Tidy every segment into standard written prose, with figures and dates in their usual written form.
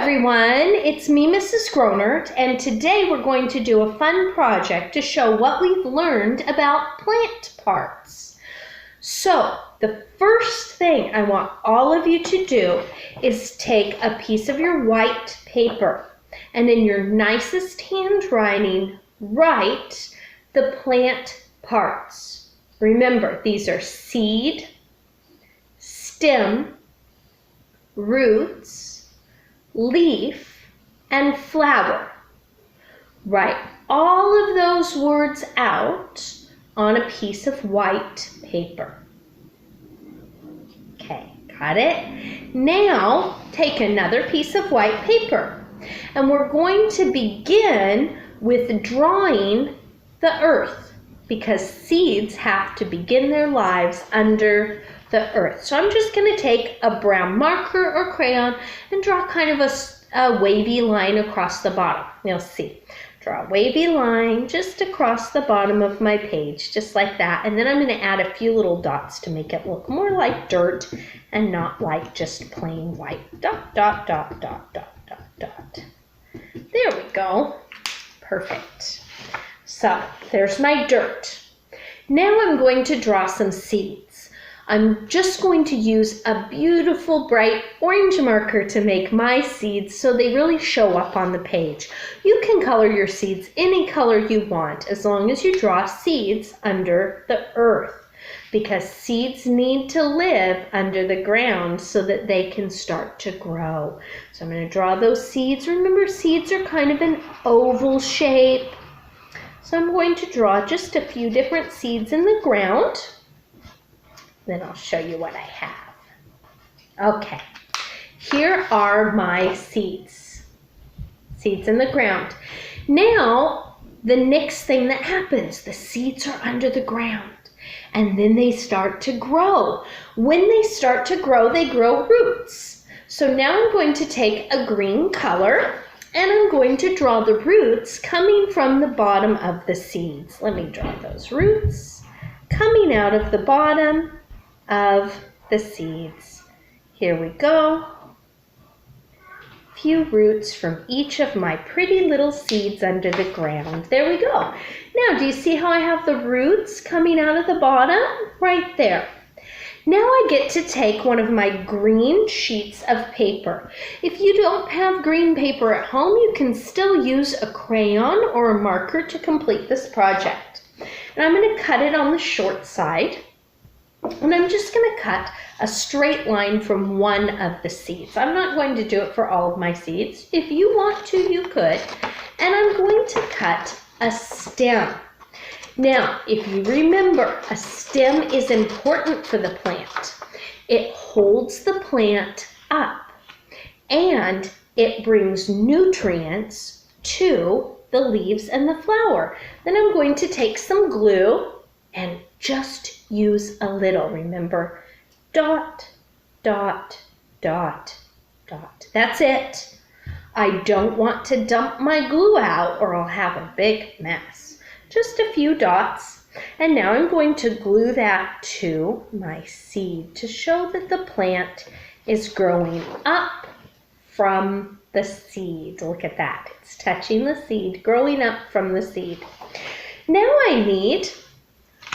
everyone, it's me, Mrs. Gronert, and today we're going to do a fun project to show what we've learned about plant parts. So, the first thing I want all of you to do is take a piece of your white paper and in your nicest handwriting, write the plant parts. Remember, these are seed, stem, roots, leaf, and flower. Write all of those words out on a piece of white paper. Okay, got it? Now take another piece of white paper and we're going to begin with drawing the earth because seeds have to begin their lives under the earth. So I'm just going to take a brown marker or crayon and draw kind of a wavy line across the bottom. You'll see. Draw a wavy line just across the bottom of my page, just like that. And then I'm going to add a few little dots to make it look more like dirt and not like just plain white. Dot, dot, dot, dot, dot, dot, dot. There we go. Perfect. So there's my dirt. Now I'm going to draw some seeds. I'm just going to use a beautiful bright orange marker to make my seeds so they really show up on the page. You can color your seeds any color you want as long as you draw seeds under the earth because seeds need to live under the ground so that they can start to grow. So I'm going to draw those seeds. Remember, seeds are kind of an oval shape. So I'm going to draw just a few different seeds in the ground. Then I'll show you what I have. Okay, here are my seeds. Seeds in the ground. Now, the next thing that happens, the seeds are under the ground and then they start to grow. When they start to grow, they grow roots. So now I'm going to take a green color and I'm going to draw the roots coming from the bottom of the seeds. Let me draw those roots coming out of the bottom of the seeds. Here we go. Few roots from each of my pretty little seeds under the ground. There we go. Now, do you see how I have the roots coming out of the bottom? Right there. Now I get to take one of my green sheets of paper. If you don't have green paper at home, you can still use a crayon or a marker to complete this project. And I'm going to cut it on the short side. And I'm just going to cut a straight line from one of the seeds. I'm not going to do it for all of my seeds. If you want to, you could. And I'm going to cut a stem. Now, if you remember, a stem is important for the plant. It holds the plant up and it brings nutrients to the leaves and the flower. Then I'm going to take some glue and just use a little. Remember, dot, dot, dot, dot. That's it. I don't want to dump my glue out or I'll have a big mess. Just a few dots. And now I'm going to glue that to my seed to show that the plant is growing up from the seed. Look at that. It's touching the seed, growing up from the seed. Now I need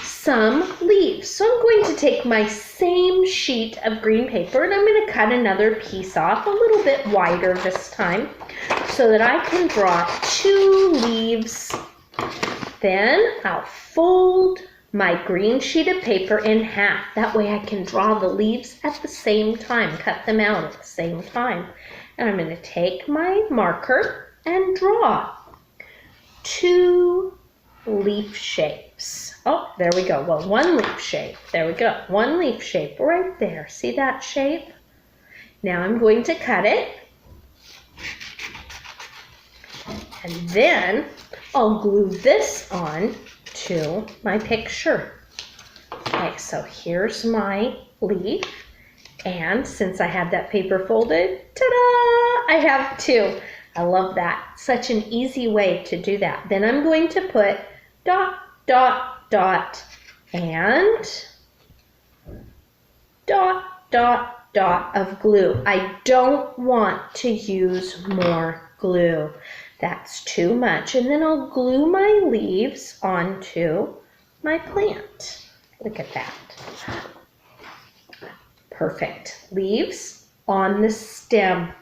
some leaves. So I'm going to take my same sheet of green paper and I'm going to cut another piece off, a little bit wider this time, so that I can draw 2 leaves. Then I'll fold my green sheet of paper in half. That way I can draw the leaves at the same time, cut them out at the same time. And I'm going to take my marker and draw 2 leaf shapes. Oh, there we go. Well, 1 leaf shape. There we go. 1 leaf shape right there. See that shape? Now I'm going to cut it. And then I'll glue this on to my picture. Okay, so here's my leaf. And since I have that paper folded, ta-da! I have 2. I love that. Such an easy way to do that. Then I'm going to put dot, dot, dot, and dot, dot, dot of glue. I don't want to use more glue. That's too much. And then I'll glue my leaves onto my plant. Look at that. Perfect. Leaves on the stem.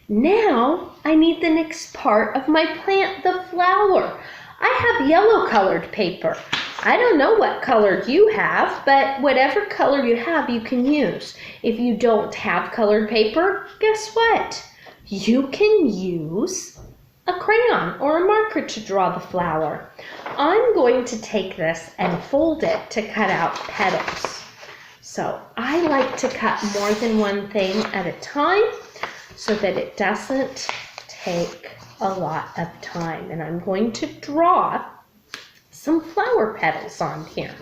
Now I need the next part of my plant, the flower. I have yellow colored paper. I don't know what color you have, but whatever color you have, you can use. If you don't have colored paper, guess what? You can use a crayon or a marker to draw the flower. I'm going to take this and fold it to cut out petals. So I like to cut more than one thing at a time so that it doesn't take a lot of time. And I'm going to draw some flower petals on here.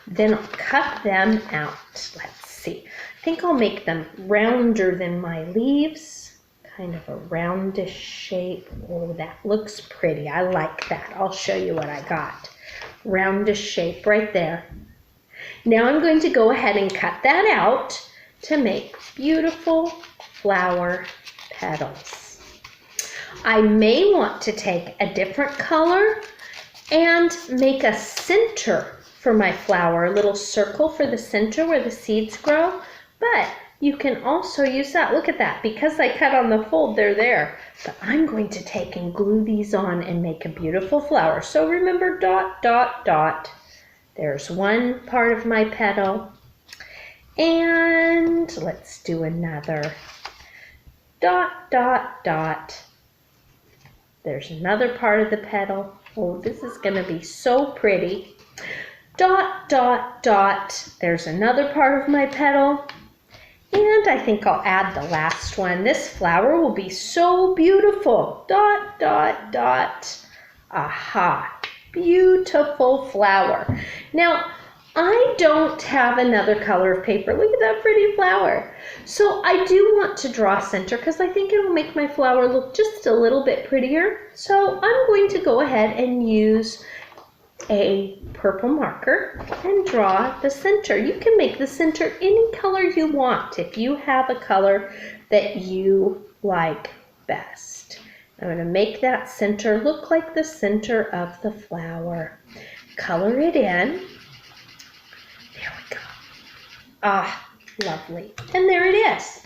Then I'll cut them out. Let's see. I think I'll make them rounder than my leaves. Kind of a roundish shape. Oh, that looks pretty. I like that. I'll show you what I got. Roundish shape right there. Now I'm going to go ahead and cut that out to make beautiful flower petals. I may want to take a different color and make a center for my flower, a little circle for the center where the seeds grow, but you can also use that. Look at that. Because I cut on the fold, they're there. But I'm going to take and glue these on and make a beautiful flower. So remember, dot, dot, dot. There's one part of my petal. And let's do another. Dot, dot, dot. There's another part of the petal. Oh, this is going to be so pretty. Dot, dot, dot. There's another part of my petal. And I think I'll add the last one. This flower will be so beautiful. Dot, dot, dot. Aha. Beautiful flower. Now, I don't have another color of paper. Look at that pretty flower. So I do want to draw a center because I think it will make my flower look just a little bit prettier. So I'm going to go ahead and use a purple marker and draw the center. You can make the center any color you want if you have a color that you like best. I'm going to make that center look like the center of the flower. Color it in. There we go. Ah, lovely. And there it is.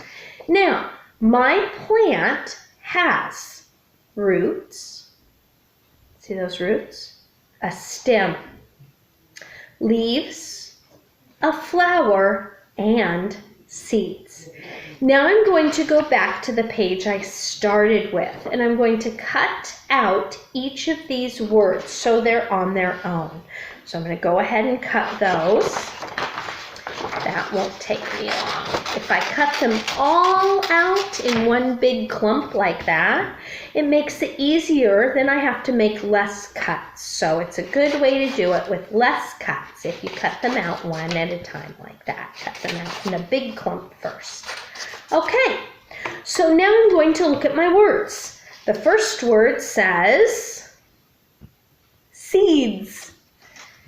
Now, my plant has roots. See those roots? A stem, leaves, a flower, and seeds. Now I'm going to go back to the page I started with, and I'm going to cut out each of these words so they're on their own. So I'm going to go ahead and cut those. That won't take me long. If I cut them all out in one big clump like that, it makes it easier, then I have to make less cuts. So it's a good way to do it with less cuts if you cut them out one at a time like that. Cut them out in a big clump first. Okay, so now I'm going to look at my words. The first word says seeds.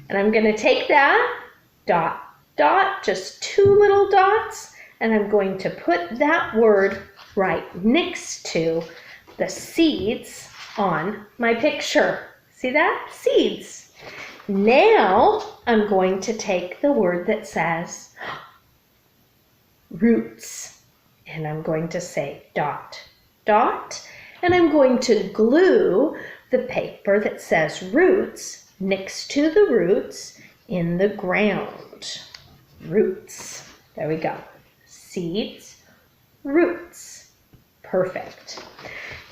And I'm going to take that, dot, dot, just two little dots, and I'm going to put that word right next to the seeds on my picture. See that? Seeds. Now I'm going to take the word that says roots, and I'm going to say dot, dot, and I'm going to glue the paper that says roots next to the roots in the ground. Roots. There we go. Seeds, roots. Perfect.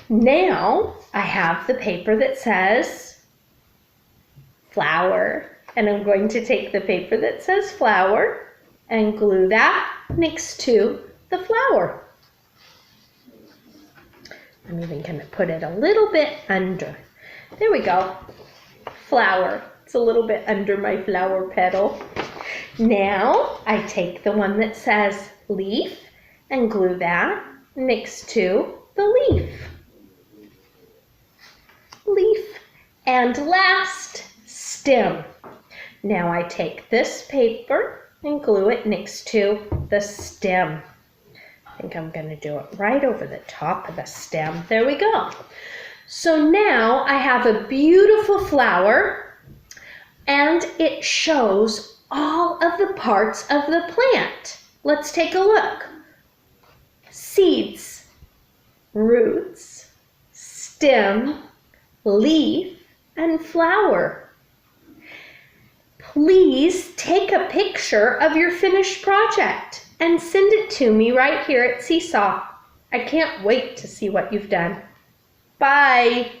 Now I have the paper that says flower, and I'm going to take the paper that says flower and glue that next to the flower. I'm even going to put it a little bit under. There we go. Flower. It's a little bit under my flower petal. Now I take the one that says leaf and glue that next to the leaf. Leaf. And last, stem. Now I take this paper and glue it next to the stem. I think I'm going to do it right over the top of the stem. There we go. So now I have a beautiful flower, and it shows all of the parts of the plant. Let's take a look. Seeds, roots, stem, leaf, and flower. Please take a picture of your finished project and send it to me right here at Seesaw. I can't wait to see what you've done. Bye.